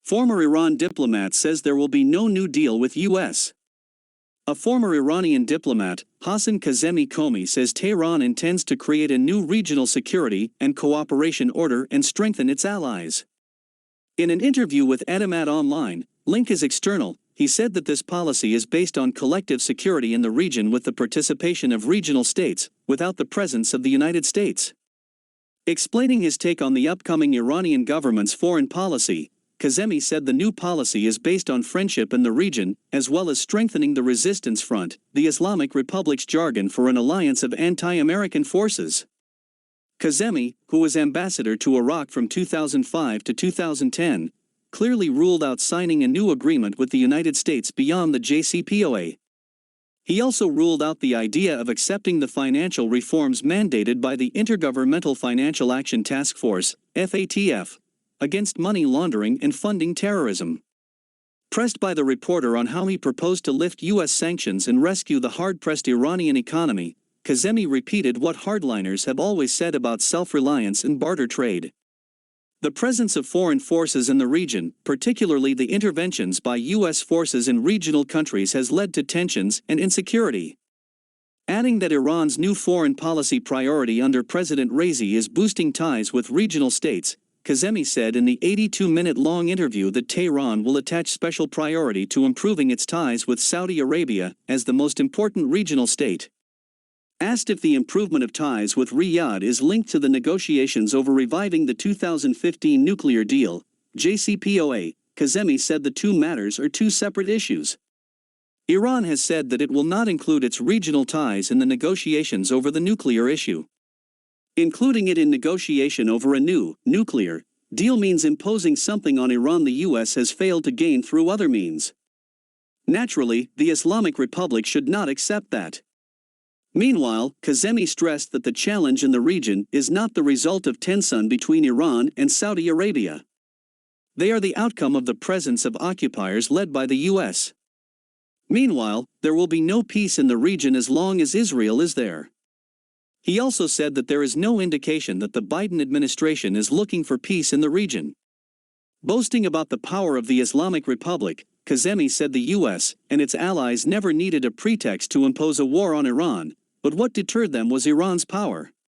Former Iran diplomat says there will be no new deal with U.S. A former Iranian diplomat, Hassan Kazemi Qomi, says Tehran intends to create a new regional security and cooperation order and strengthen its allies. In an interview with Etemad Online, link is external, he said that this policy is based on collective security in the region with the participation of regional states, without the presence of the United States. Explaining his take on the upcoming Iranian government's foreign policy, Kazemi said the new policy is based on friendship in the region, as well as strengthening the resistance front, the Islamic Republic's jargon for an alliance of anti-American forces. Kazemi, who was ambassador to Iraq from 2005 to 2010, clearly ruled out signing a new agreement with the United States beyond the JCPOA. He also ruled out the idea of accepting the financial reforms mandated by the Intergovernmental Financial Action Task Force, FATF, against money laundering and funding terrorism. Pressed by the reporter on how he proposed to lift U.S. sanctions and rescue the hard-pressed Iranian economy, Kazemi repeated what hardliners have always said about self-reliance and barter trade. The presence of foreign forces in the region, particularly the interventions by U.S. forces in regional countries, has led to tensions and insecurity. Adding that Iran's new foreign policy priority under President Raisi is boosting ties with regional states, Kazemi said in the 82-minute-long interview that Tehran will attach special priority to improving its ties with Saudi Arabia as the most important regional state. Asked if the improvement of ties with Riyadh is linked to the negotiations over reviving the 2015 nuclear deal, JCPOA, Kazemi said the two matters are two separate issues. Iran has said that it will not include its regional ties in the negotiations over the nuclear issue. Including it in negotiation over a new, nuclear, deal means imposing something on Iran the U.S. has failed to gain through other means. Naturally, the Islamic Republic should not accept that. Meanwhile, Kazemi stressed that the challenge in the region is not the result of tension between Iran and Saudi Arabia. They are the outcome of the presence of occupiers led by the U.S. Meanwhile, there will be no peace in the region as long as Israel is there. He also said that there is no indication that the Biden administration is looking for peace in the region. Boasting about the power of the Islamic Republic, Kazemi said the U.S. and its allies never needed a pretext to impose a war on Iran, but what deterred them was Iran's power.